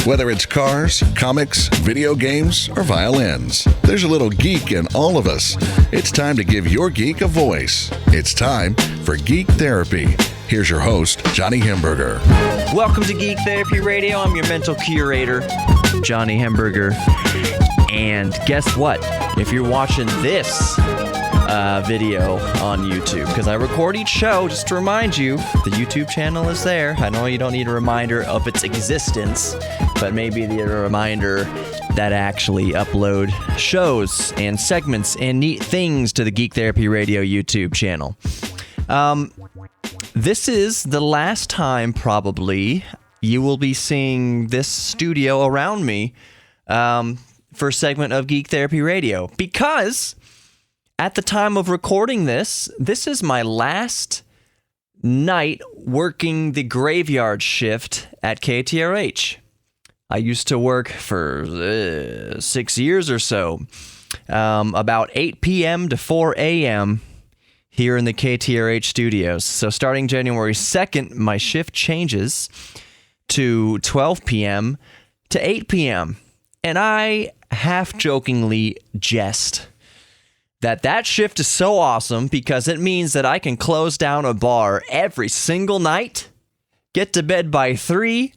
Whether it's cars, comics, video games, or violins, there's a little geek in all of us. It's time to give your geek a voice. It's time for Geek Therapy. Here's your host, Johnny Hamburger. Welcome to Geek Therapy Radio. I'm your mental curator, Johnny Hamburger. And guess what? If you're watching this video on YouTube, because I record each show, just to remind you, the YouTube channel is there. I know you don't need a reminder of its existence, but maybe a reminder that I actually upload shows and segments and neat things to the Geek Therapy Radio YouTube channel. This is the last time, probably, you will be seeing this studio around me for a segment of Geek Therapy Radio, because at the time of recording this is my last night working the graveyard shift at KTRH. I used to work for 6 years or so, about 8 p.m. to 4 a.m. here in the KTRH studios. So starting January 2nd, my shift changes to 12 p.m. to 8 p.m. And I half-jokingly jest that shift is so awesome because it means that I can close down a bar every single night, get to bed by 3,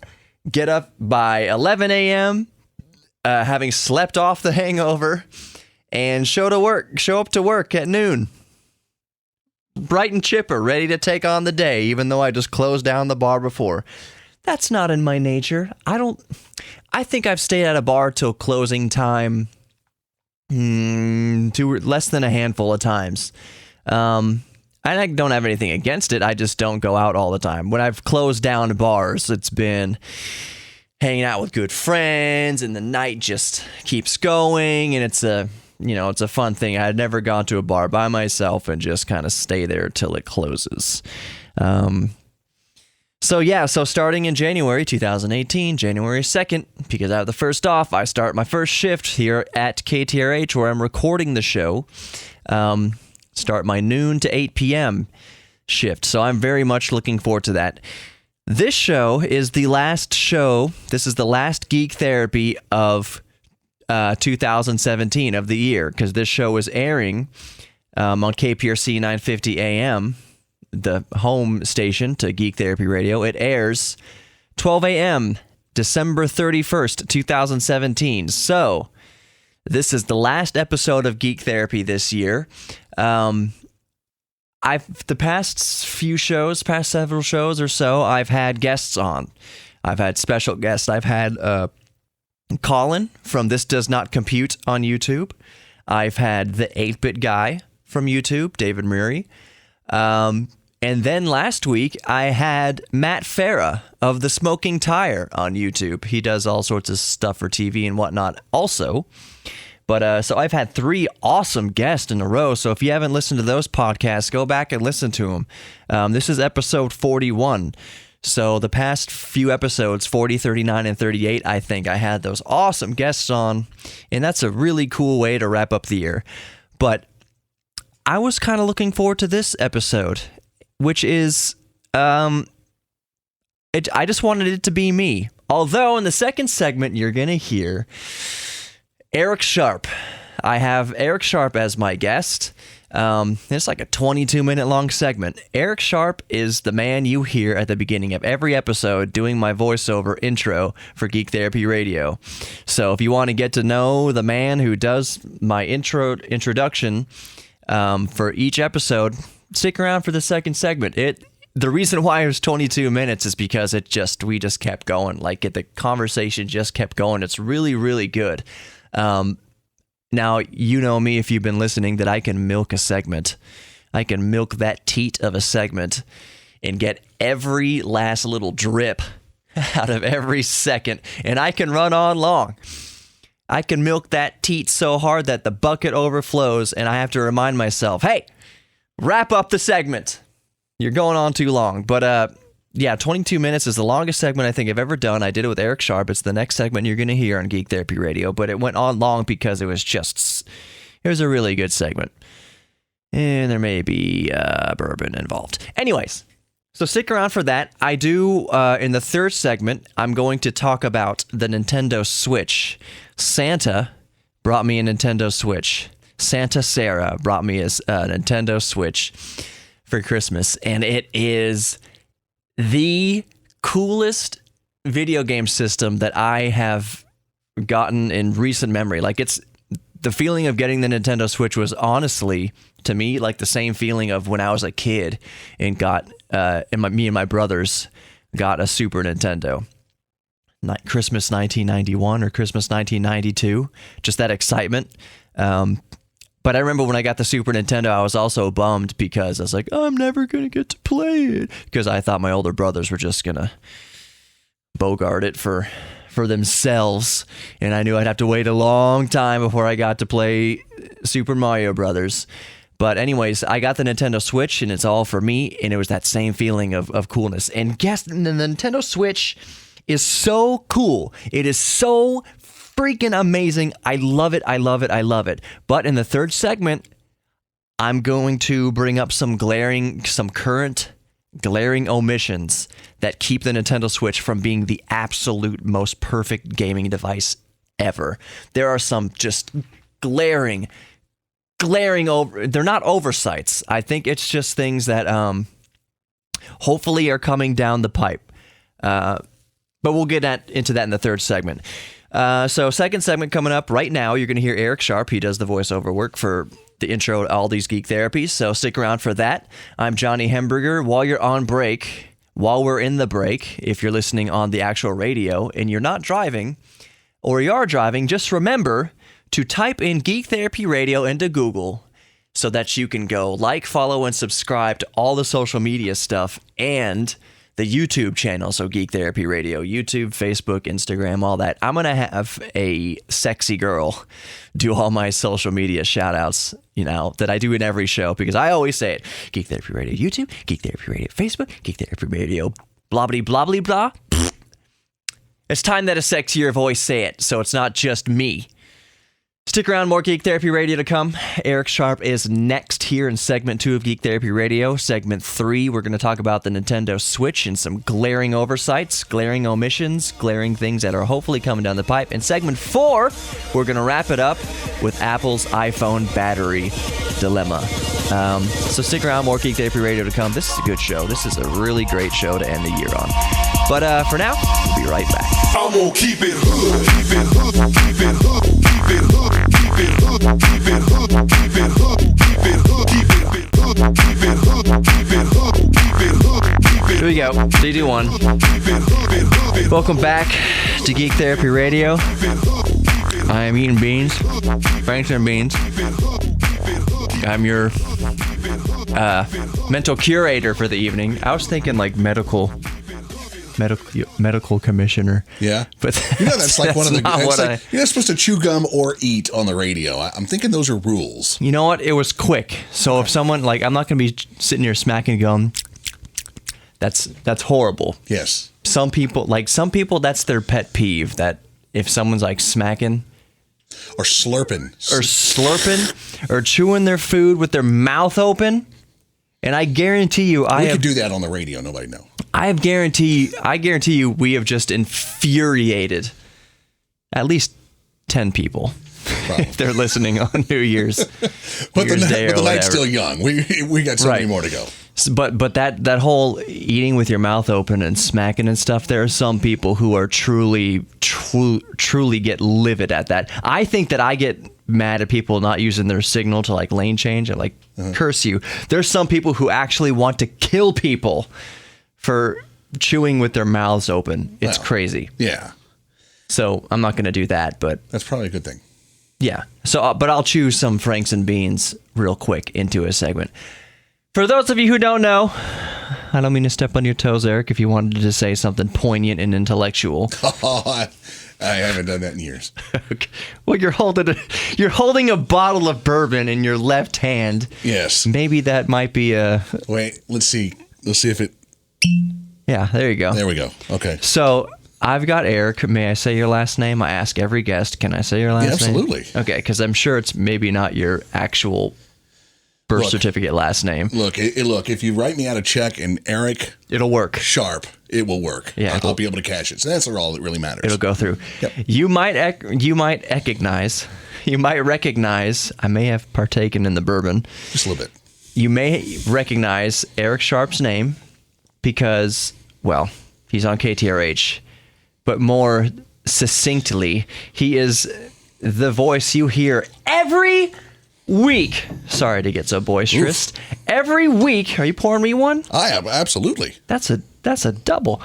get up by 11 a.m., having slept off the hangover, and show up to work at noon. Bright and chipper, ready to take on the day, even though I just closed down the bar before. That's not in my nature. I think I've stayed at a bar till closing time less than a handful of times. I don't have anything against it. I just don't go out all the time. When I've closed down bars, it's been hanging out with good friends, and the night just keeps going, and it's a fun thing. I had never gone to a bar by myself and just kind of stay there till it closes. So starting in January 2018, January 2nd, because I have the first off, I start my first shift here at KTRH where I'm recording the show. Start my noon to 8 p.m. shift. So I'm very much looking forward to that. This show is the last show. This is the last Geek Therapy of 2017 of the year, because this show is airing on KPRC 950 AM, the home station to Geek Therapy Radio. It airs 12 a.m. December 31st, 2017. So this is the last episode of Geek Therapy this year. The past several shows or so, I've had guests on. I've had special guests. I've had Colin from This Does Not Compute on YouTube. I've had the 8-Bit Guy from YouTube, David Murray. And then last week, I had Matt Farah of The Smoking Tire on YouTube. He does all sorts of stuff for TV and whatnot also. But so I've had 3 awesome guests in a row. So if you haven't listened to those podcasts, go back and listen to them. This is episode 41. So the past few episodes, 40, 39, and 38, I think I had those awesome guests on. And that's a really cool way to wrap up the year. But I was kind of looking forward to this episode, which is, I just wanted it to be me. Although in the second segment, you're going to hear Eric Sharp. I have Eric Sharp as my guest. It's like a 22-minute long segment. Eric Sharp is the man you hear at the beginning of every episode doing my voiceover intro for Geek Therapy Radio. So if you want to get to know the man who does my introduction for each episode, stick around for the second segment. The reason why it was 22 minutes is because we just kept going. Like the conversation just kept going. It's really, really good. Now, you know me, if you've been listening, that I can milk a segment. I can milk that teat of a segment and get every last little drip out of every second. And I can run on long. I can milk that teat so hard that the bucket overflows, and I have to remind myself, hey, wrap up the segment. You're going on too long. But 22 minutes is the longest segment I think I've ever done. I did it with Eric Sharp. It's the next segment you're going to hear on Geek Therapy Radio. But it went on long because it was a really good segment. And there may be bourbon involved. Anyways, So stick around for that. I do, in the third segment, I'm going to talk about the Nintendo Switch. Santa brought me a Nintendo Switch. Santa Sarah brought me a Nintendo Switch for Christmas, and it is the coolest video game system that I have gotten in recent memory. Like, it's the feeling of getting the Nintendo Switch was honestly, to me, like the same feeling of when I was a kid and me and my brothers got a Super Nintendo. Christmas 1991 or Christmas 1992, just that excitement. But I remember when I got the Super Nintendo, I was also bummed because I was like, I'm never going to get to play it, because I thought my older brothers were just going to bogart it for themselves, and I knew I'd have to wait a long time before I got to play Super Mario Brothers. But anyways, I got the Nintendo Switch, and it's all for me, and it was that same feeling of coolness. And guess the Nintendo Switch is so cool. It is so freaking amazing. I love it. I love it. I love it. But in the third segment, I'm going to bring up some current glaring omissions that keep the Nintendo Switch from being the absolute most perfect gaming device ever. There are some just glaring they're not oversights. I think it's just things that hopefully are coming down the pipe. But we'll get into that in the third segment. So second segment coming up right now, you're going to hear Eric Sharp. He does the voiceover work for the intro to all these Geek Therapies, so stick around for that. I'm Johnny Hemberger. While we're in the break, if you're listening on the actual radio and you're not driving, or you are driving, just remember to type in Geek Therapy Radio into Google so that you can go like, follow, and subscribe to all the social media stuff and the YouTube channel, so Geek Therapy Radio, YouTube, Facebook, Instagram, all that. I'm going to have a sexy girl do all my social media shout-outs, that I do in every show, because I always say it. Geek Therapy Radio YouTube, Geek Therapy Radio Facebook, Geek Therapy Radio blah-blah-blah-blah. It's time that a sexier voice say it, so it's not just me. Stick around, more Geek Therapy Radio to come. Eric Sharp is next here in segment 2 of Geek Therapy Radio. Segment 3, we're going to talk about the Nintendo Switch and some glaring oversights, glaring omissions, glaring things that are hopefully coming down the pipe. In segment 4, we're going to wrap it up with Apple's iPhone battery dilemma. So stick around, more Geek Therapy Radio to come. This is a good show. This is a really great show to end the year on. But for now, we'll be right back. I'm gonna keep it hood, keep it hood, keep it hood, keep it hood, keep it hood, keep it hood, keep it hood, keep it hood, keep it hood, keep it hood, keep it hood, keep it hood. Here we go, CD1. Welcome back to Geek Therapy Radio. I am eating beans, Franklin beans. I'm your mental curator for the evening. I was thinking like medical commissioner. Yeah, but that's like one of the. You're not supposed to chew gum or eat on the radio. I'm thinking those are rules. You know what? It was quick. So if someone I'm not going to be sitting here smacking gum. That's horrible. Yes. Some people that's their pet peeve, that if someone's like smacking or slurping or chewing their food with their mouth open. And I guarantee you, we could do that on the radio. Nobody know. I guarantee you, we have just infuriated at least 10 people if they're listening on New Year's. But the night's still young. We got so many more to go. But that whole eating with your mouth open and smacking and stuff, there are some people who are truly get livid at that. I think that I get mad at people not using their signal to lane change and curse you. There's some people who actually want to kill people for chewing with their mouths open. It's crazy. Yeah. So I'm not going to do that, but that's probably a good thing. Yeah. So, but I'll chew some Franks and Beans real quick into a segment. For those of you who don't know, I don't mean to step on your toes, Eric, if you wanted to say something poignant and intellectual. Oh, I haven't done that in years. Okay. Well, you're holding a bottle of bourbon in your left hand. Yes. Maybe that might be a... Wait, let's see. Let's see if it... Yeah, there you go. There we go. Okay. So I've got Eric. May I say your last name? I ask every guest. Can I say your last name? Absolutely. Okay, because I'm sure it's maybe not your actual birth certificate last name. Look, if you write me out a check and Eric, It'll work. Sharp, it will work. Yeah, I'll be able to cash it. So that's all that really matters. It'll go through. Yep. You might recognize, I may have partaken in the bourbon. Just a little bit. You may recognize Eric Sharp's name because, well, he's on KTRH, but more succinctly, he is the voice you hear every week. Sorry to get so boisterous. Oof. Every week. Are you pouring me one? I am, absolutely. That's a double.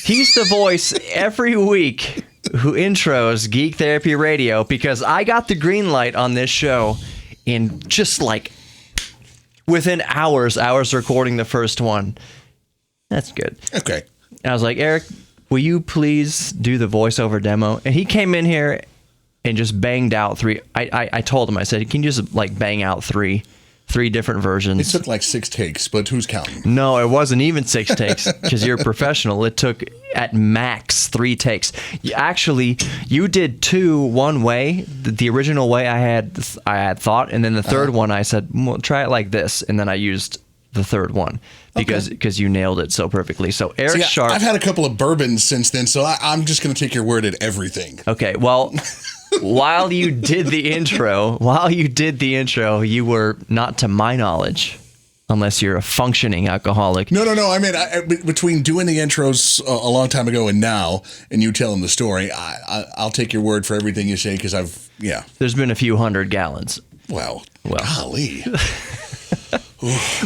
He's the voice every week who intros Geek Therapy Radio because I got the green light on this show in just like within hours recording the first one. That's good. Okay. And I was like, Eric, will you please do the voiceover demo? And he came in here and just banged out three. I told him, I said, can you just like bang out three different versions? It took like 6 takes, but who's counting? No, it wasn't even 6 takes because you're a professional. It took at max 3 takes. You did 2 one way, the original way I had thought, and then the third one I said, well, try it like this, and then I used the third one because you nailed it so perfectly. So Eric Sharp. I've had a couple of bourbons since then, so I'm just going to take your word at everything. Okay, well. While you did the intro, you were, not to my knowledge, unless you're a functioning alcoholic. No. I mean, between doing the intros a long time ago and now, and you telling the story, I'll take your word for everything you say because There's been a few hundred gallons. Well, golly.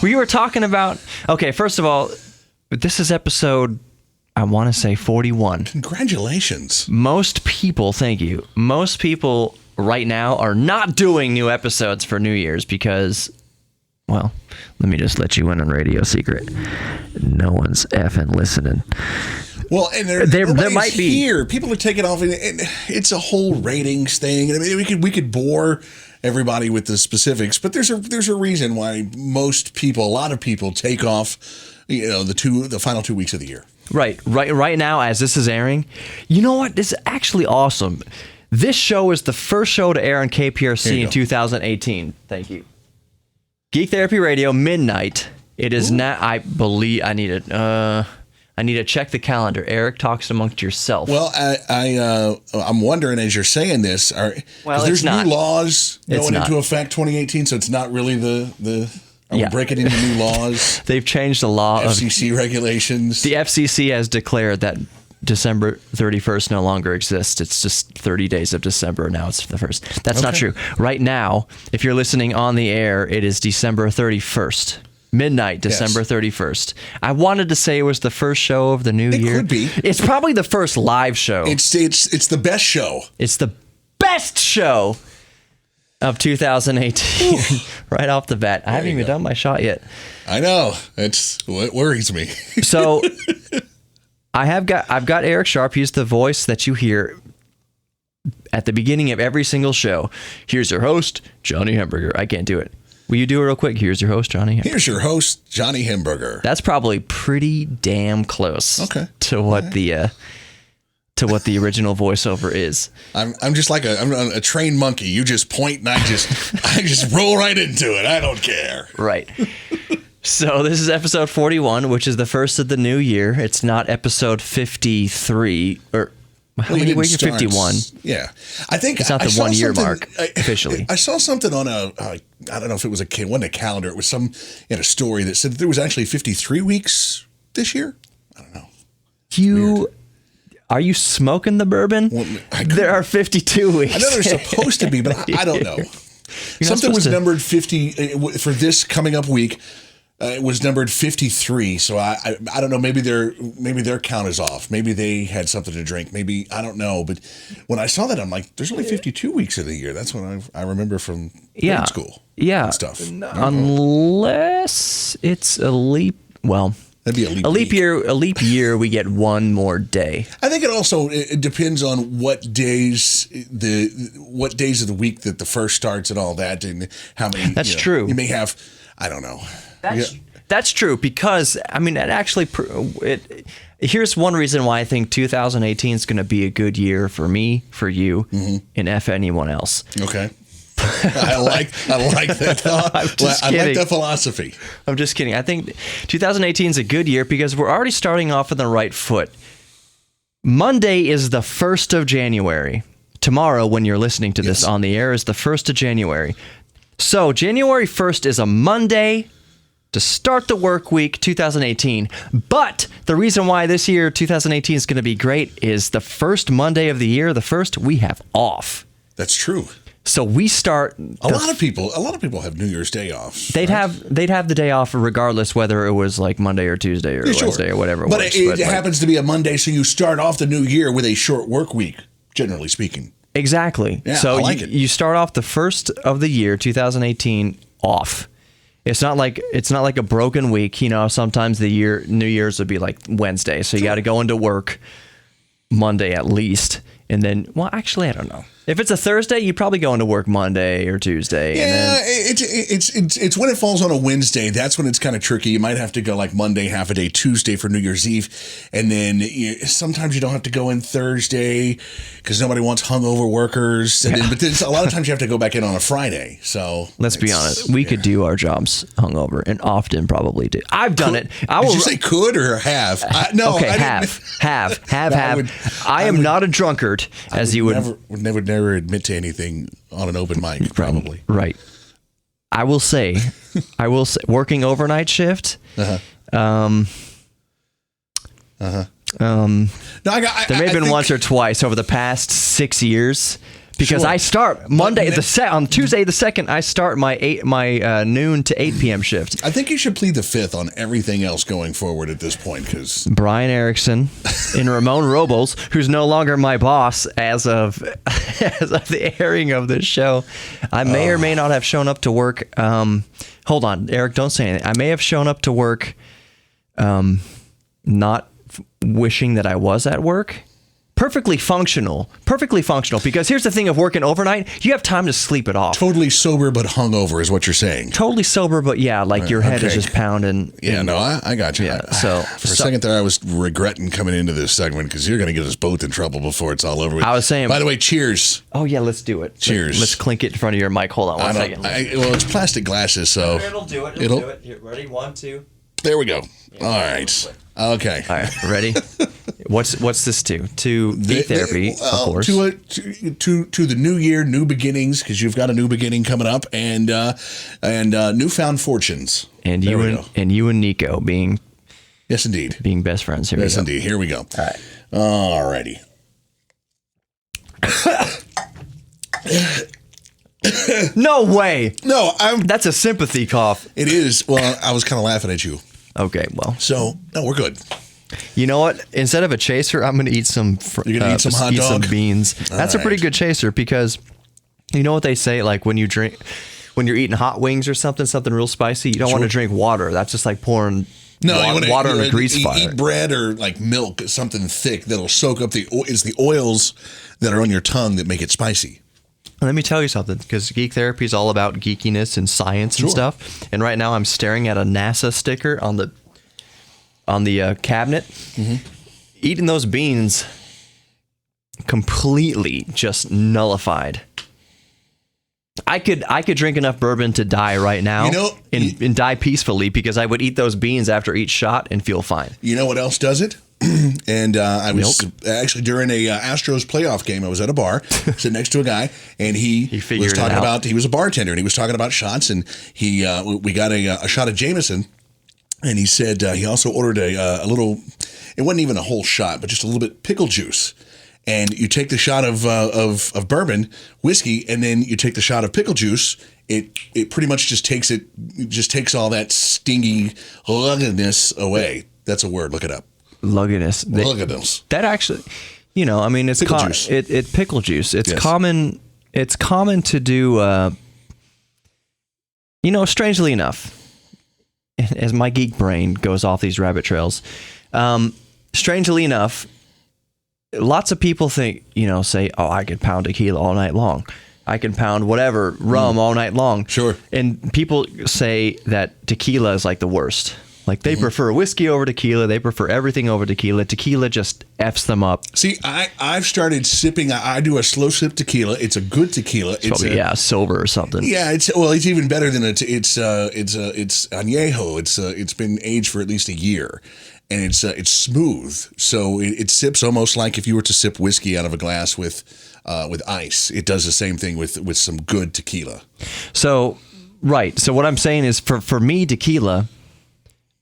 We were talking about, okay, first of all, this is episode, I want to say 41. Congratulations. Most people, thank you. Most people right now are not doing new episodes for New Year's because, well, let me just let you in on radio secret. No one's effing listening. Well, and there might be here. People are taking off, and it's a whole ratings thing. I mean, we could bore everybody with the specifics, but there's a reason why a lot of people take off, the final 2 weeks of the year. Right now, as this is airing, you know what? This is actually awesome. This show is the first show to air on KPRC in 2018. Thank you. Geek Therapy Radio, midnight. It is now. I believe I need to check the calendar. Eric, talks amongst yourself. Well, I'm wondering as you're saying this, there's new laws going into effect 2018, so it's not really the. Are we breaking into new laws? They've changed the law FCC regulations. The FCC has declared that December 31st no longer exists. It's just 30 days of December. Now it's the 1st. That's not true. Right now, if you're listening on the air, it is December 31st. Midnight, December 31st. I wanted to say it was the first show of the new year. It could be. It's probably the first live show. It's the best show. It's the best show of 2018. Right off the bat. I haven't even done my shot yet. I know. It worries me. So I've got Eric Sharp. He's the voice that you hear at the beginning of every single show. Here's your host, Johnny Hamburger. I can't do it. Will you do it real quick? Here's your host, Johnny Hamburger. Here's your host, Johnny Hamburger. That's probably pretty damn close to what the original voiceover is. I'm just like I'm a trained monkey. You just point and I just roll right into it. I don't care. Right. So this is episode 41, which is the first of the new year. It's not episode 53 or how many weeks? 51. Yeah, I think it's not the 1 year mark officially. I saw something on I don't know if it was wasn't a calendar. It was a story that said that there was actually 53 weeks this year. I don't know. Are you smoking the bourbon? Well, there are 52 weeks. I know there's supposed to be, but I don't know. Something was numbered 50 for this coming up week. It was numbered 53, so I don't know. Maybe their count is off. Maybe they had something to drink. Maybe I don't know. But when I saw that, I'm like, there's only 52 weeks of the year. That's what I remember from grade school. Yeah, and stuff. No. Unless it's a leap. Well, that'd be a leap year. A leap year, we get one more day. I think it depends on what days of the week that the first starts and all that, and how many. That's true. You may have. I don't know. That's true because I mean it actually. Here's one reason why I think 2018 is going to be a good year for me, for you, and anyone else. Okay. I like that thought. I'm just I like kidding. that philosophy. I'm just kidding. I think 2018 is a good year because we're already starting off on the right foot. Monday is the 1st of January. Tomorrow, when you're listening to this on the air, is the 1st of January. So January 1st is a Monday to start the work week 2018. But the reason why this year 2018 is going to be great is the first Monday of the year, the first, we have off. That's true. So we start. A lot of people have New Year's Day off. They'd have the day off regardless whether it was like Monday or Tuesday or Wednesday or whatever. But it happens to be a Monday, so you start off the new year with a short work week, generally speaking. Exactly. Yeah, so I like it. You start off the first of the year, 2018, off. It's not like a broken week. You know, sometimes New Year's would be like Wednesday, so you got to go into work Monday at least, and then actually I don't know. If it's a Thursday, you probably go into work Monday or Tuesday. Yeah, and then, it's when it falls on a Wednesday. That's when it's kind of tricky. You might have to go like Monday, half a day, Tuesday for New Year's Eve. And then sometimes you don't have to go in Thursday because nobody wants hungover workers. And then, but then a lot of times you have to go back in on a Friday. So let's be honest. We could do our jobs hungover and often probably do. I've done it. Did you say could or have? No. Okay, I have. I am not a drunkard, as you would. Never admit to anything on an open mic, probably. Right. I will say, working overnight shift. No, There may have been once or twice over the past 6 years. Because I start Monday on Tuesday the 2nd. I start my noon to 8 p.m. shift. I think you should plead the fifth on everything else going forward at this point, because Brian Erickson and Ramon Robles, who's no longer my boss as of the airing of this show, I may or may not have shown up to work. Hold on, Eric, don't say anything. I may have shown up to work, not wishing that I was at work. Perfectly functional. Because here's the thing of working overnight, you have time to sleep it off. Totally sober but hungover is what you're saying. Totally sober, but yeah, like your head is just pounding. Yeah, no, I got you. Yeah, so for a second there, I was regretting coming into this segment because you're going to get us both in trouble before it's all over with. I was saying. By the way, cheers. Oh yeah, let's do it. Cheers. Let's clink it in front of your mic. Hold on one second. Well, it's plastic glasses, so it'll do it. It'll do it. Here, ready? 1, 2. There we go. All right. Okay. All right. Ready? What's this to? To Geek Therapy, of course. To the new year, new beginnings, because you've got a new beginning coming up, and newfound fortunes. And you and Nico being yes, indeed, being best friends. Here we go. Yes, indeed. Here we go. All right. All righty. No way. No, That's a sympathy cough. It is. Well, I was kind of laughing at you. Okay, well. So, no, we're good. You know what? Instead of a chaser, I'm going to eat some. You're going to eat some hot dog? Some beans. That's a pretty good chaser because you know what they say, like when you're eating hot wings or something real spicy, you don't want to drink water. That's just like pouring water on a grease fire. Eat bread or like milk, something thick that'll soak up the oils that are on your tongue that make it spicy. Let me tell you something, because Geek Therapy is all about geekiness and science and stuff. And right now I'm staring at a NASA sticker on the cabinet. Mm-hmm. Eating those beans completely just nullified. I could drink enough bourbon to die right now, and die peacefully, because I would eat those beans after each shot and feel fine. You know what else does it? And I was actually during a Astros playoff game. I was at a bar, sitting next to a guy, and he was talking about. He was a bartender, and he was talking about shots. And we got a shot of Jameson, and he said he also ordered a little. It wasn't even a whole shot, but just a little bit pickle juice. And you take the shot of bourbon, whiskey, and then you take the shot of pickle juice. It pretty much just takes all that stingy lugginess away. That's a word. Look it up. Lugginess. That actually, I mean, it's pickle juice. It pickle juice. It's common. It's common to do. Strangely enough, as my geek brain goes off these rabbit trails, strangely enough, lots of people think, say, oh, I could pound tequila all night long. I can pound whatever rum all night long. Sure. And people say that tequila is like the worst. Like they prefer whiskey over tequila. They prefer everything over tequila. Tequila just F's them up. See, I've started sipping. I do a slow sip tequila. It's a good tequila. It's Probably, sober or something. Yeah, it's even better than it's añejo. It's been aged for at least a year, and it's smooth. So it sips almost like if you were to sip whiskey out of a glass with ice. It does the same thing with some good tequila. So right. So what I'm saying is for me, tequila,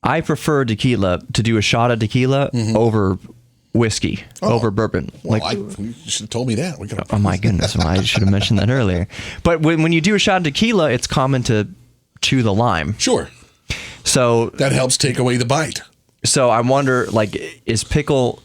I prefer tequila to do a shot of tequila over whiskey, over bourbon. You should have told me that. Oh my goodness, well, I should have mentioned that earlier. But when you do a shot of tequila, it's common to chew the lime. Sure. So that helps take away the bite. So I wonder, like, is pickle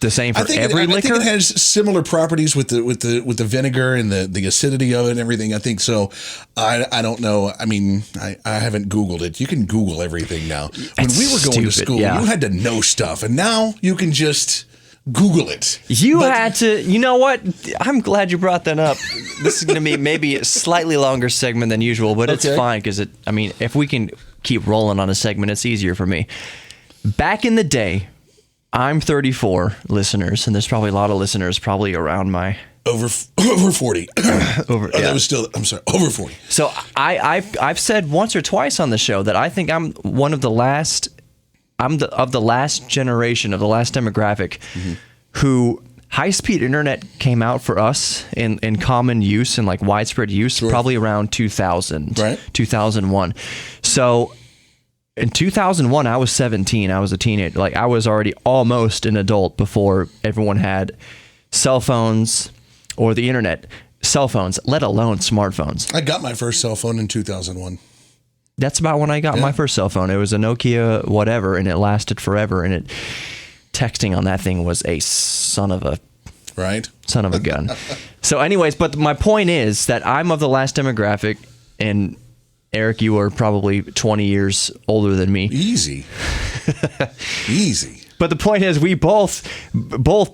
the same for every liquor? I think it has similar properties with the vinegar and the acidity of it and everything. I think so. I don't know. I mean, I haven't Googled it. You can Google everything now. When we were going to school, you had to know stuff, and now you can just Google it. You had to. You know what? I'm glad you brought that up. This is going to be maybe a slightly longer segment than usual, but it's fine because I mean, if we can keep rolling on a segment, it's easier for me. Back in the day, I'm 34, listeners, and there's probably a lot of listeners probably around my over 40. That was still. I'm sorry, over 40. So I've said once or twice on the show that I think I'm one of the last. Of the last generation, of the last demographic, who high-speed internet came out for us in common use and like widespread use probably around 2000, 2001. So in 2001, I was 17. I was a teenager. Like I was already almost an adult before everyone had cell phones or the internet. Cell phones, let alone smartphones. I got my first cell phone in 2001. That's about when I got my first cell phone. It was a Nokia whatever, and it lasted forever. And texting on that thing was a son of a gun. So anyways, but my point is that I'm of the last demographic, and Eric, you are probably 20 years older than me. Easy. But the point is, we both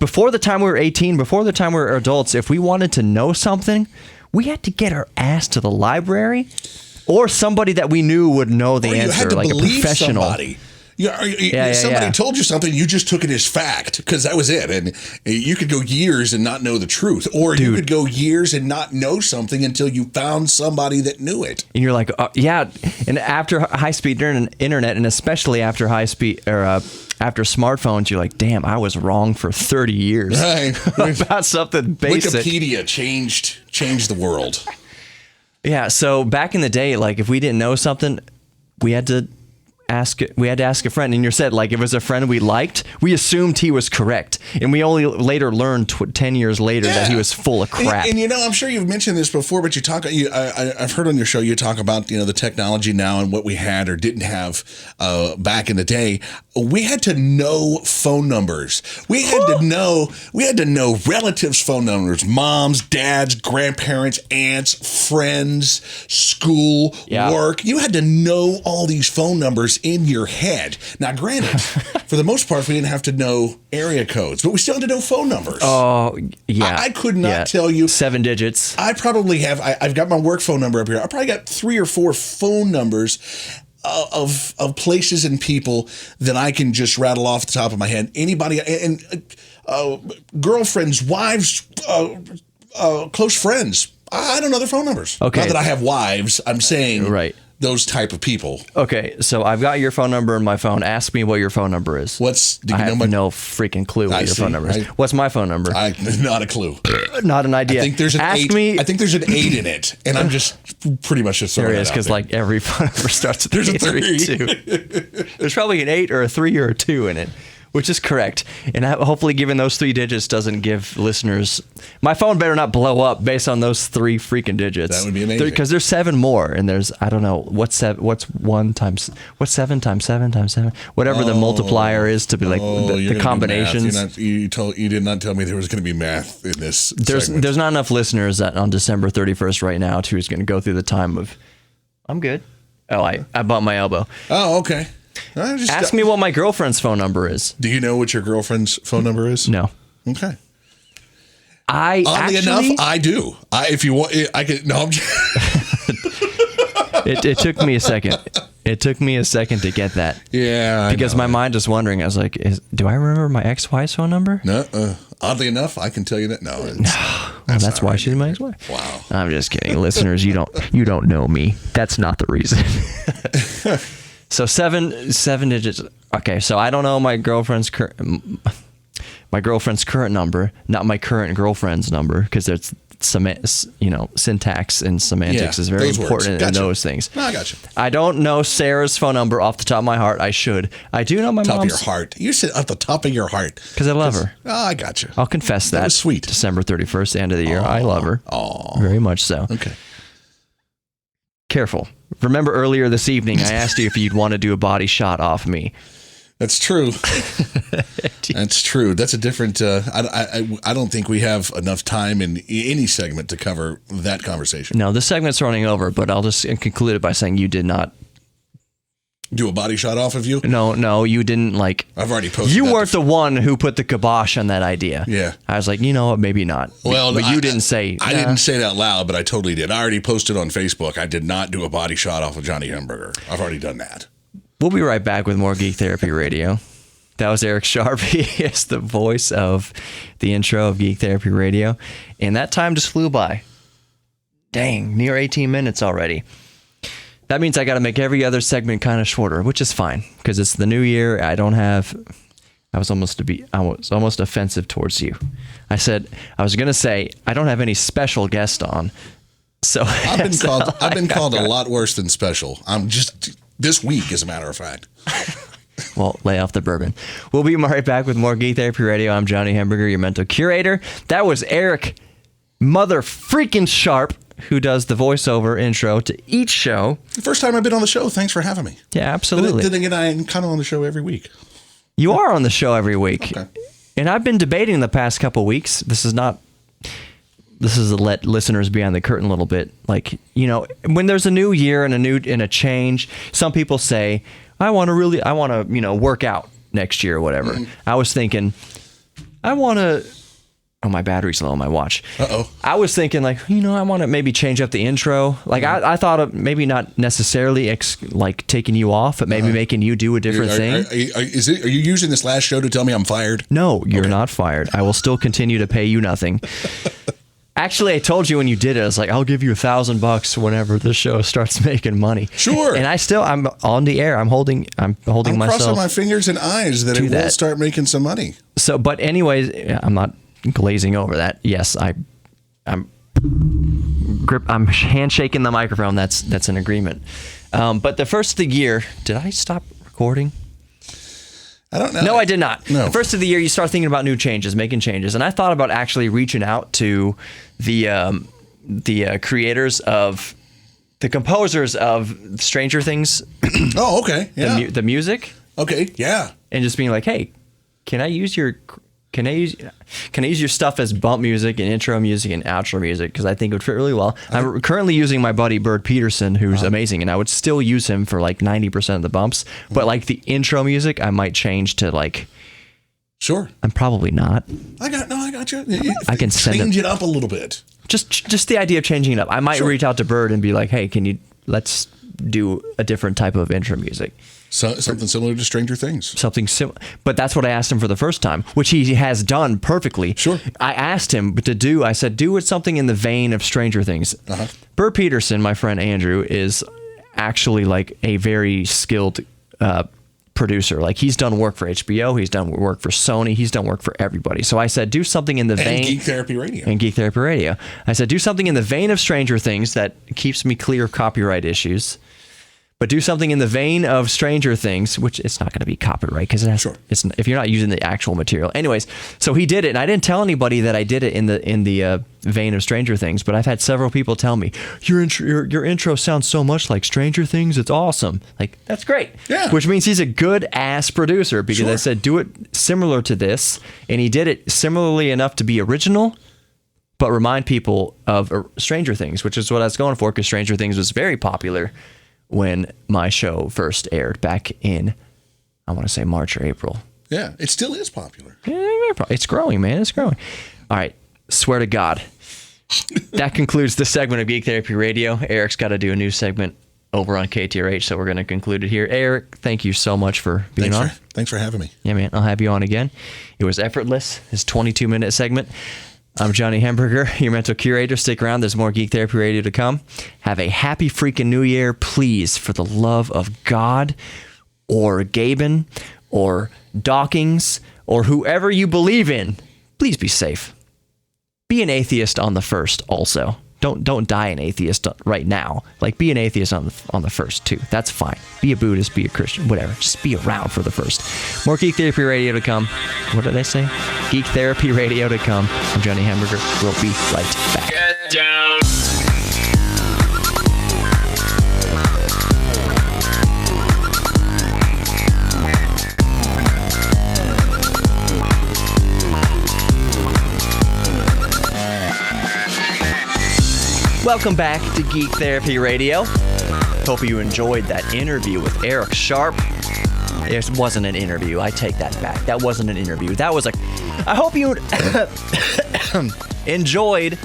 before the time we were 18, before the time we were adults, if we wanted to know something, we had to get our ass to the library. Or somebody that we knew would know the answer, you had to like a professional. Somebody. Somebody told you something, you just took it as fact because that was it. And you could go years and not know the truth. Or you could go years and not know something until you found somebody that knew it. And you're like, And after high-speed internet, and especially after high-speed or after smartphones, you're like, damn, I was wrong for 30 years about something basic. Wikipedia changed the world. Yeah, so back in the day, like if we didn't know something, we had to ask a friend. And you said, like, if it was a friend we liked, we assumed he was correct, and we only later learned 10 years later that he was full of crap. And I'm sure you've mentioned this before, but I've heard on your show you talk about the technology now and what we had or didn't have back in the day. We had to know phone numbers. We had to know relatives' phone numbers, moms, dads, grandparents, aunts, friends, school, work. You had to know all these phone numbers in your head. Now, granted, for the most part, we didn't have to know area codes, but we still had to know phone numbers. Oh, yeah. I could not tell you. 7 digits. I probably have. I've got my work phone number up here. I probably got 3 or 4 phone numbers of places and people that I can just rattle off the top of my head. Anybody and girlfriends, wives, close friends. I don't know their phone numbers. Okay. Not that I have wives. I'm saying those type of people. Okay, so I've got your phone number in my phone. Ask me what your phone number is. I have no freaking clue what your phone number is. What's my phone number? Not a clue. Not an idea. I think there's an 8. I think there's an 8 in it, and I'm just pretty much just throwing it out there. Because like every phone number starts with there's an 8 or 2. There's probably an 8 or a 3 or a 2 in it. Which is correct. And hopefully giving those 3 digits doesn't give listeners... My phone better not blow up based on those 3 freaking digits. That would be amazing. Because there's 7 more. And there's, I don't know, what's 7 times 7 times 7? Whatever the multiplier is to be like the combinations. You did not tell me there was going to be math in this segment. There's not enough listeners that on December 31st right now who's going to go through the time of, I'm good. Oh, I bumped my elbow. Oh, okay. Ask me what my girlfriend's phone number is. Do you know what your girlfriend's phone number is? No. Okay. Oddly enough, I do. If you want, I could. No, I'm just... It took me a second. It took me a second to get that. Yeah, because my mind was wondering. I was like, do I remember my ex-wife's phone number? No. Oddly enough, I can tell you that. No. That's why she's my ex-wife. Wow. I'm just kidding, listeners. You don't know me. That's not the reason. So seven digits. Okay, so I don't know my girlfriend's current number, not my current girlfriend's number, because there's syntax and semantics is very important in those things. No, I got you. I don't know Sarah's phone number off the top of my heart. I should. I do know my Top mom's. of your heart. You said at the top of your heart. Because I love her. Oh, I got you. I'll confess that. Was sweet. December 31st, the end of the year. I love her. Oh, very much so. Okay. Careful. Remember earlier this evening, I asked you if you'd want to do a body shot off me. That's true. That's true. That's a different. I don't think we have enough time in any segment to cover that conversation. No, this segment's running over, but I'll just conclude it by saying you did not do a body shot off of you. No, you didn't like. I've already posted. You weren't the one who put the kibosh on that idea. Yeah, I was like, you know what, maybe not. Well, but you didn't say. I didn't say that loud, but I totally did. I already posted on Facebook. I did not do a body shot off of Johnny Hamburger. I've already done that. We'll be right back with more Geek Therapy Radio. That was Eric Sharp. He is the voice of the intro of Geek Therapy Radio. And that time just flew by. Dang, near 18 minutes already. That means I got to make every other segment kind of shorter, which is fine because it's the new year. I was almost offensive towards you. I was going to say, I don't have any special guest on. So I've been called a lot worse than special. I'm just this week, as a matter of fact. Well, lay off the bourbon. We'll be right back with more Geek Therapy Radio. I'm Johnny Hamburger, your mental curator. That was Eric Mother Freaking Sharp, who does the voiceover intro to each show. The first time I've been on the show. Thanks for having me. Yeah, absolutely. Then again, I'm kind of on the show every week. You are on the show every week. Okay. And I've been debating the past couple weeks. This is to let listeners behind the curtain a little bit. Like, when there's a new year and a change, some people say, I want to, work out next year or whatever. Mm-hmm. I was thinking, my battery's low on my watch. Uh-oh. I was thinking I want to maybe change up the intro. Like I thought of maybe not necessarily taking you off, but maybe making you do a different thing. Are you using this last show to tell me I'm fired? No, you're not fired. I will still continue to pay you nothing. Actually, I told you when you did it, I was like, I'll give you $1,000 whenever the show starts making money. Sure. And I'm on the air. I'm holding myself. I'm crossing my fingers and eyes that it will start making some money. So, but anyways, I'm not glazing over that. Yes, I'm handshaking the microphone. That's an agreement. But the first of the year, did I stop recording? I don't know. No, I did not. No. The first of the year, you start thinking about new changes, making changes. And I thought about actually reaching out to the creators of, the composers of Stranger Things. Oh, okay. Yeah. The music. Okay. Yeah. And just being like, hey, can I use your stuff as bump music and intro music and outro music? Because I think it would fit really well. I'm currently using my buddy Bird Peterson, who's amazing, and I would still use him for 90% of the bumps. But the intro music, I might change to Sure. I'm probably not. I got you. I can change it up a little bit. Just the idea of changing it up. I might reach out to Bird and be like, hey, let's do a different type of intro music. So, something similar to Stranger Things. Something similar. But that's what I asked him for the first time, which he has done perfectly. Sure. I asked him I said, do it something in the vein of Stranger Things. Uh-huh. Bert Peterson, my friend Andrew, is actually a very skilled producer. He's done work for HBO. He's done work for Sony. He's done work for everybody. So I said, do something in the vein. Geek Therapy Radio. And Geek Therapy Radio. I said, do something in the vein of Stranger Things that keeps me clear of copyright issues. But do something in the vein of Stranger Things, which it's not going to be copyright because it's if you're not using the actual material. Anyways, so he did it, and I didn't tell anybody that I did it in the vein of Stranger Things. But I've had several people tell me your intro sounds so much like Stranger Things. It's awesome. That's great. Yeah. Which means he's a good ass producer because I said do it similar to this, and he did it similarly enough to be original, but remind people of Stranger Things, which is what I was going for because Stranger Things was very popular when my show first aired back in, I want to say March or April. Yeah, it still is popular. Yeah, it's growing, man. It's growing. All right. Swear to God. That concludes the segment of Geek Therapy Radio. Eric's got to do a new segment over on KTRH, so we're going to conclude it here. Eric, thank you so much for being on. Thanks for having me. Yeah, man, I'll have you on again. It was effortless, this 22-minute segment. I'm Johnny Hamburger, your mental curator. Stick around. There's more Geek Therapy Radio to come. Have a happy freaking New Year. Please, for the love of God or Gaben or Dawkins or whoever you believe in, please be safe. Be an atheist on the 1st also. Don't die an atheist right now. Like, be an atheist on the 1st too. That's fine. Be a Buddhist, be a Christian, whatever. Just be around for the 1st. More Geek Therapy Radio to come. What did I say? Geek Therapy Radio to come. I'm Johnny Hamburger. We'll be right back. Get down. Welcome back to Geek Therapy Radio. Hope you enjoyed that interview with Eric Sharp. It wasn't an interview. I take that back. That wasn't an interview. That was I hope you enjoyed,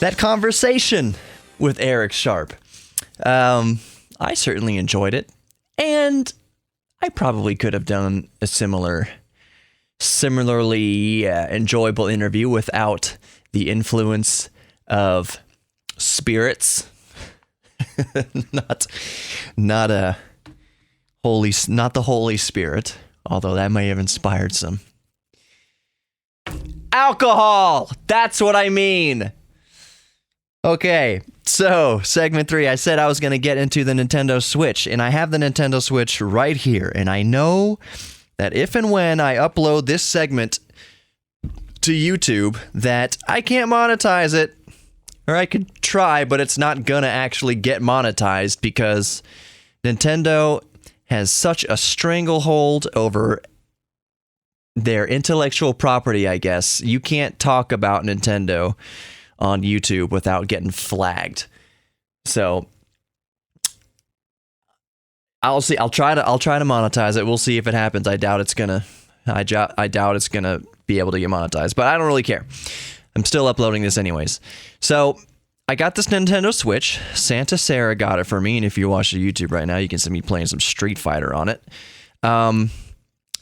that conversation with Eric Sharp. I certainly enjoyed it. And I probably could have done a similarly enjoyable interview without the influence of spirits, not the Holy Spirit, although that may have inspired some alcohol. That's what I mean. Okay, so segment 3, I said I was going to get into the Nintendo Switch, and I have the Nintendo Switch right here, and I know that if and when I upload this segment to YouTube, that I can't monetize it. Or I could try, but it's not gonna actually get monetized because Nintendo has such a stranglehold over their intellectual property, I guess. You can't talk about Nintendo on YouTube without getting flagged. So I'll see. I'll try to monetize it. We'll see if it happens. I doubt it's gonna be able to get monetized, but I don't really care. I'm still uploading this anyways. So I got this Nintendo Switch. Santa Sarah got it for me, and if you watch the YouTube right now, you can see me playing some Street Fighter on it. And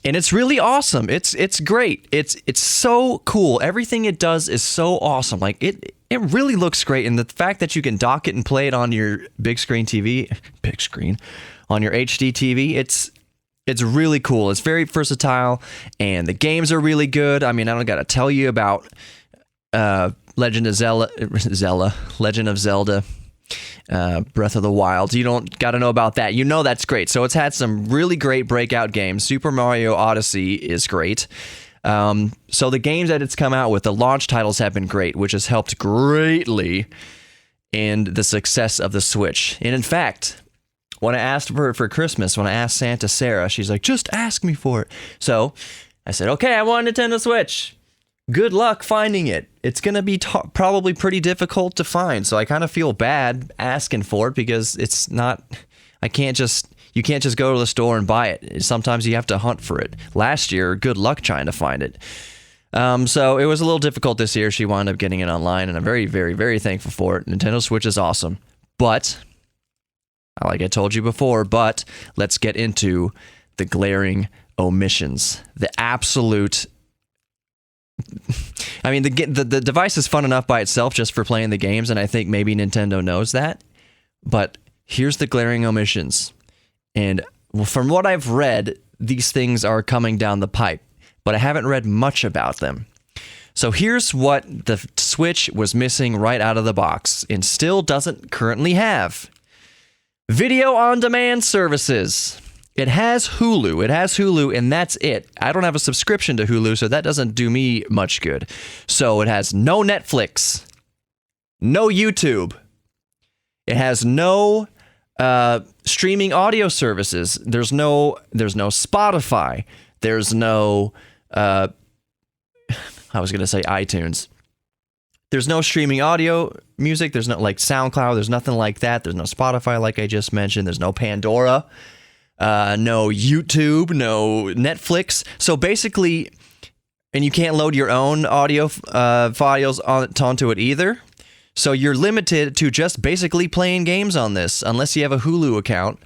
it's really awesome. It's great. It's so cool. Everything it does is so awesome. Like it really looks great, and the fact that you can dock it and play it on your big screen on your HD TV, it's really cool. It's very versatile, and the games are really good. I mean, I don't got to tell you about Legend of Zelda, Breath of the Wild. You don't got to know about that. You know that's great. So it's had some really great breakout games. Super Mario Odyssey is great. So the games that it's come out with, the launch titles have been great, which has helped greatly in the success of the Switch. And in fact, when I asked for Christmas, when I asked Santa Sarah, she's like, just ask me for it. So I said, okay, I want a Nintendo Switch. Good luck finding it. It's going to be probably pretty difficult to find. So I kind of feel bad asking for it because it's not, you can't just go to the store and buy it. Sometimes you have to hunt for it. Last year, good luck trying to find it. So it was a little difficult this year. She wound up getting it online, and I'm very, very, very thankful for it. Nintendo Switch is awesome. But, like I told you before, let's get into the glaring omissions. The absolute... I mean, the device is fun enough by itself just for playing the games, and I think maybe Nintendo knows that. But here's the glaring omissions. And from what I've read, these things are coming down the pipe, but I haven't read much about them. So here's what the Switch was missing right out of the box and still doesn't currently have. Video on demand services. It has Hulu, and that's it. I don't have a subscription to Hulu, so that doesn't do me much good. So it has no Netflix, no YouTube. It has no streaming audio services. There's no Spotify. There's no I was going to say iTunes. There's no streaming audio music. There's no like SoundCloud. There's nothing like that. There's no Spotify, like I just mentioned. There's no Pandora. No YouTube, no Netflix. So basically, and you can't load your own audio files onto it either. So you're limited to just basically playing games on this. Unless you have a Hulu account,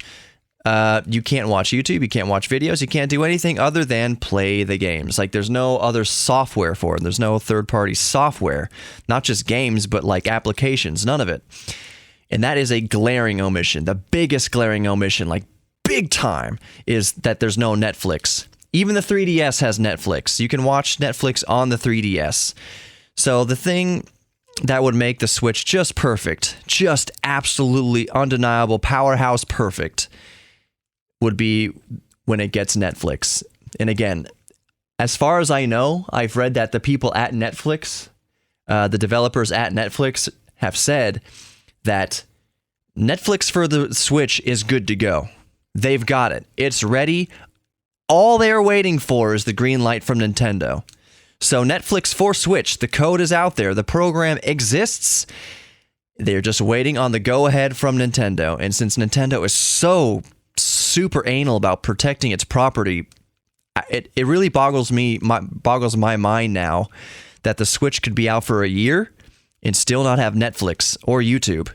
you can't watch YouTube, you can't watch videos, you can't do anything other than play the games. Like, there's no other software for it. There's no third-party software. Not just games, but like applications. None of it. And that is a glaring omission. The biggest glaring omission, like big time, is that there's no Netflix. Even the 3DS has Netflix. You can watch Netflix on the 3DS. So the thing that would make the Switch just perfect, just absolutely undeniable, powerhouse perfect, would be when it gets Netflix. And again, as far as I know, I've read that the people at Netflix, the developers at Netflix, have said that Netflix for the Switch is good to go. They've got it. It's ready. All they're waiting for is the green light from Nintendo. So Netflix for Switch, the code is out there. The program exists. They're just waiting on the go-ahead from Nintendo. And since Nintendo is so super anal about protecting its property, it really boggles my mind now that the Switch could be out for a year and still not have Netflix or YouTube.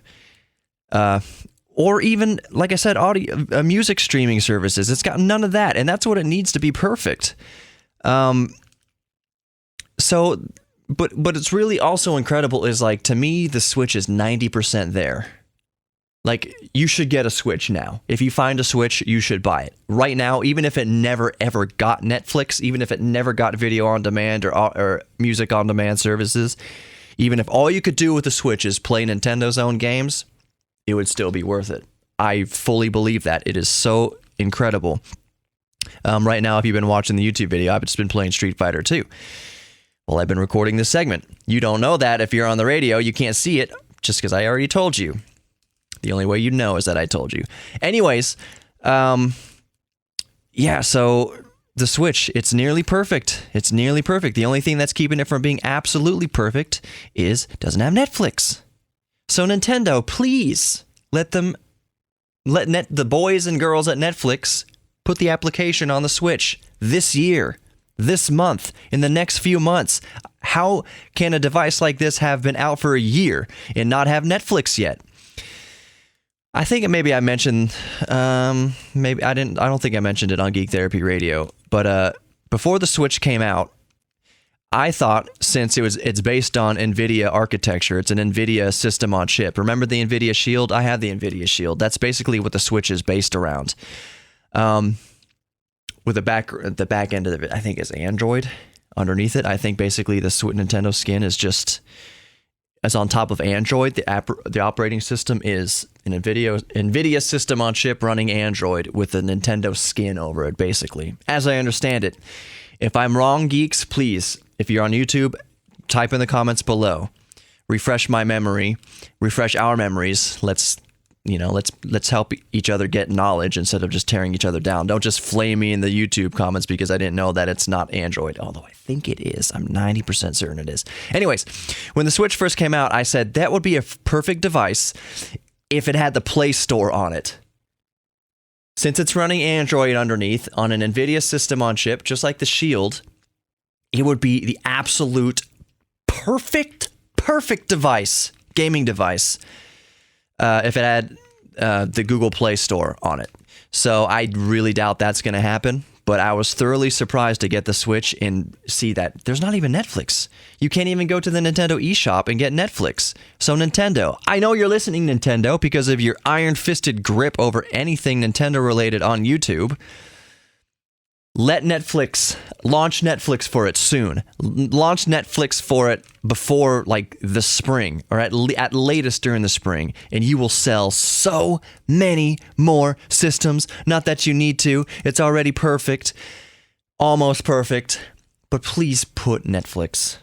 Or even, like I said, audio, music streaming services. It's got none of that, and that's what it needs to be perfect. So, but it's really also incredible is, like, to me, the Switch is 90% there. Like, you should get a Switch now. If you find a Switch, you should buy it. Right now, even if it never, ever got Netflix, even if it never got video on demand or music on demand services, even if all you could do with the Switch is play Nintendo's own games, it would still be worth it. I fully believe that. It is so incredible. Right now, if you've been watching the YouTube video, I've just been playing Street Fighter 2. Well, I've been recording this segment. You don't know that if you're on the radio. You can't see it just because I already told you. The only way you know is that I told you. Anyways, yeah, so the Switch, it's nearly perfect. It's nearly perfect. The only thing that's keeping it from being absolutely perfect is it doesn't have Netflix. So Nintendo, please let the boys and girls at Netflix put the application on the Switch this year, this month, in the next few months. How can a device like this have been out for a year and not have Netflix yet? I think maybe I mentioned, maybe I didn't. I don't think I mentioned it on Geek Therapy Radio. But before the Switch came out, I thought, since it's based on NVIDIA architecture, it's an NVIDIA system on chip. Remember the NVIDIA Shield? I have the NVIDIA Shield. That's basically what the Switch is based around. With the back end of it, I think is Android. Underneath it, I think basically the Nintendo skin is just as on top of Android. The operating system is an NVIDIA system on chip running Android with a Nintendo skin over it, basically, as I understand it. If I'm wrong, geeks, please, if you're on YouTube, type in the comments below. Refresh my memory, refresh our memories. Let's help each other get knowledge instead of just tearing each other down. Don't just flame me in the YouTube comments because I didn't know that it's not Android, although I think it is. I'm 90% certain it is. Anyways, when the Switch first came out, I said that would be a perfect device if it had the Play Store on it. Since it's running Android underneath on an NVIDIA system on chip, just like the Shield, it would be the absolute perfect device, gaming device, if it had the Google Play Store on it. So I really doubt that's going to happen, but I was thoroughly surprised to get the Switch and see that there's not even Netflix. You can't even go to the Nintendo eShop and get Netflix. So Nintendo, I know you're listening, Nintendo, because of your iron-fisted grip over anything Nintendo-related on YouTube. Launch Netflix for it soon. Launch Netflix for it before, like, the spring, or at latest during the spring, and you will sell so many more systems. Not that you need to. It's already perfect. Almost perfect. But please put Netflix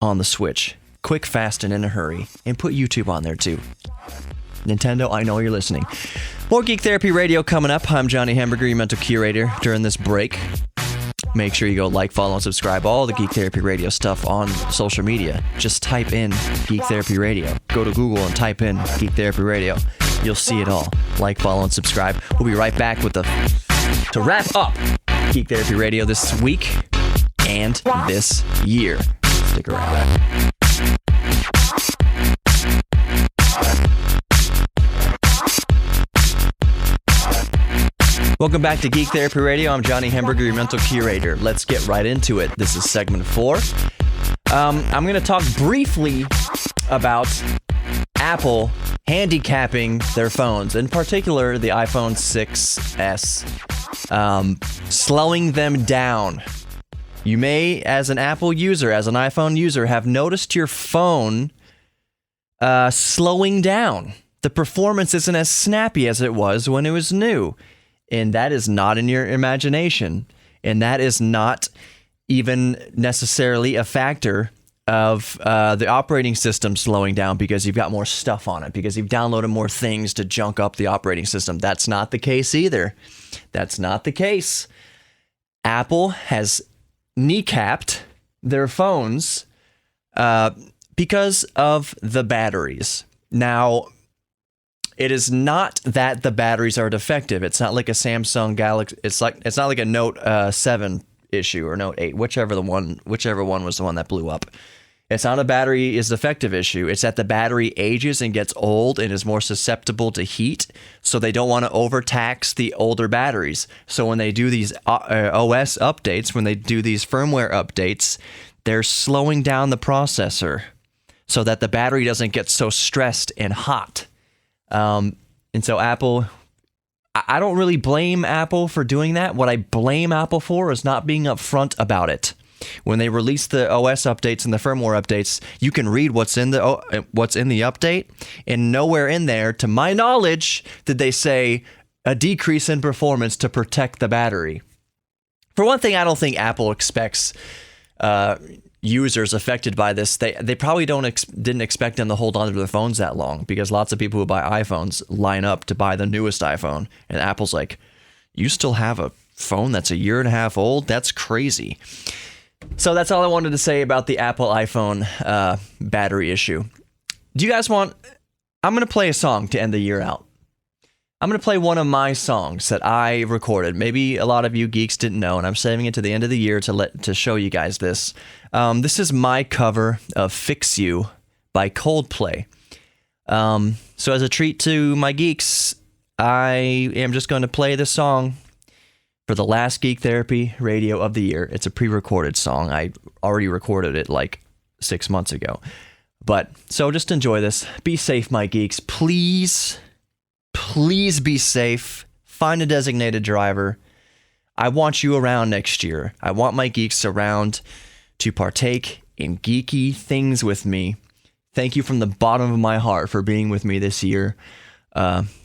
on the Switch. Quick, fast, and in a hurry. And put YouTube on there, too. Nintendo, I know you're listening. More Geek Therapy Radio coming up. I'm Johnny Hamburger, your mental curator during this break. Make sure you go like, follow, and subscribe all the Geek Therapy Radio stuff on social media. Just type in Geek Therapy Radio. Go to Google and type in Geek Therapy Radio. You'll see it all. Like, follow, and subscribe. We'll be right back to wrap up Geek Therapy Radio this week and this year. Stick around. Welcome back to Geek Therapy Radio. I'm Johnny Hamburger, your mental curator. Let's get right into it. This is segment 4. I'm going to talk briefly about Apple handicapping their phones, in particular the iPhone 6s, slowing them down. You may, as an Apple user, as an iPhone user, have noticed your phone slowing down. The performance isn't as snappy as it was when it was new. And that is not in your imagination. And that is not even necessarily a factor of the operating system slowing down because you've got more stuff on it, because you've downloaded more things to junk up the operating system. That's not the case either. That's not the case. Apple has kneecapped their phones because of the batteries. Now, it is not that the batteries are defective. It's not like a Samsung Galaxy. It's not like a Note 7 issue or Note 8, whichever one was the one that blew up. It's not a battery is defective issue. It's that the battery ages and gets old and is more susceptible to heat, so they don't want to overtax the older batteries. So when they do these OS updates, when they do these firmware updates, they're slowing down the processor so that the battery doesn't get so stressed and hot. And so Apple, I don't really blame Apple for doing that. What I blame Apple for is not being upfront about it. When they release the OS updates and the firmware updates, you can read what's in the update, and nowhere in there, to my knowledge, did they say a decrease in performance to protect the battery. For one thing, I don't think Apple expects users affected by this. They probably didn't expect them to hold on to their phones that long, because lots of people who buy iPhones line up to buy the newest iPhone, and Apple's like, you still have a phone that's a year and a half old? That's crazy. So that's all I wanted to say about the Apple iPhone battery issue. Do you guys want... I'm going to play a song to end the year out. I'm going to play one of my songs that I recorded. Maybe a lot of you geeks didn't know, and I'm saving it to the end of the year to show you guys this. This is my cover of Fix You by Coldplay. So as a treat to my geeks, I am just going to play this song for the last Geek Therapy Radio of the year. It's a pre-recorded song. I already recorded it like 6 months ago. But, so just enjoy this. Be safe, my geeks. Please be safe. Find a designated driver. I want you around next year. I want my geeks around to partake in geeky things with me. Thank you from the bottom of my heart for being with me this year,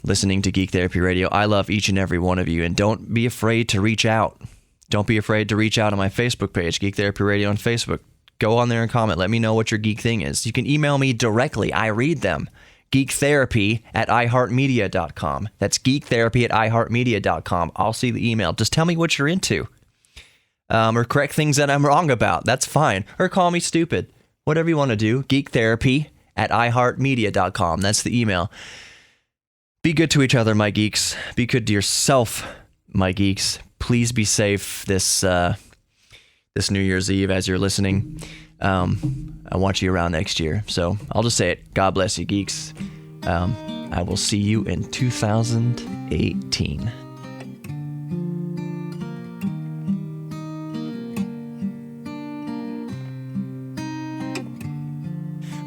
listening to Geek Therapy Radio. I love each and every one of you, and don't be afraid to reach out. Don't be afraid to reach out on my Facebook page, Geek Therapy Radio on Facebook. Go on there and comment. Let me know what your geek thing is. You can email me directly. I read them. geektherapy@iheartmedia.com. That's geektherapy@iheartmedia.com. I'll see the email. Just tell me what you're into. Or correct things that I'm wrong about. That's fine. Or call me stupid. Whatever you want to do. geektherapy@iheartmedia.com. That's the email. Be good to each other, my geeks. Be good to yourself, my geeks. Please be safe this New Year's Eve as you're listening. I want you around next year. So I'll just say it. God bless you, geeks. I will see you in 2018.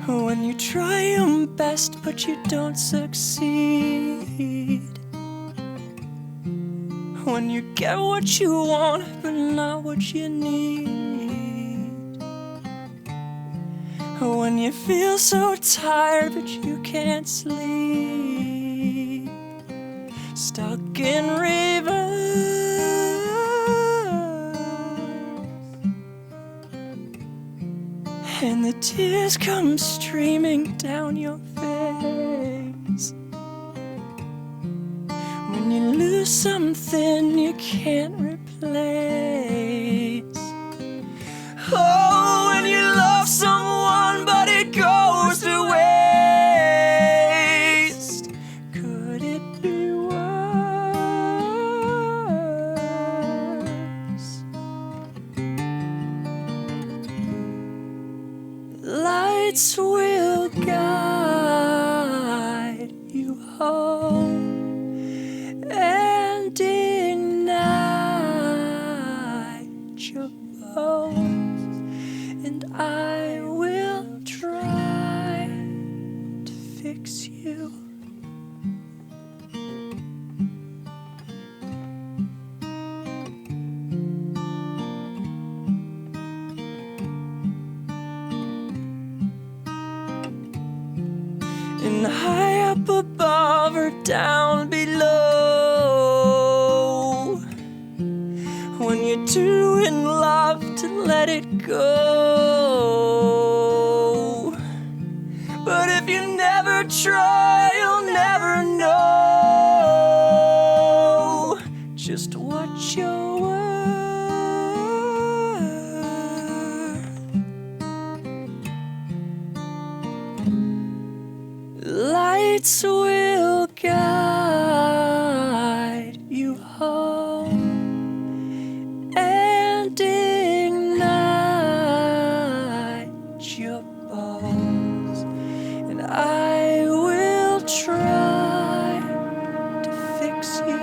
When you try your best but you don't succeed, when you get what you want but not what you need, when you feel so tired but you can't sleep, stuck in reverse, and the tears come streaming down your face, when you lose something you can't replace. Oh, when you love someone but it goes to waste, could it be worse? Lights will guide you home, and in and high up above or down below. When you're too in love to let it go. But if you never try, you'll never know just what you're worth. Lights will guide you home and ignite your bones, and I will try to fix you.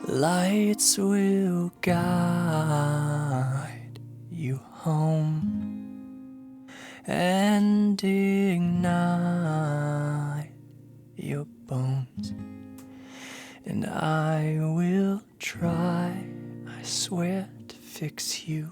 Lights will guide you home and ignite your bones, and I will try, I swear, to fix you.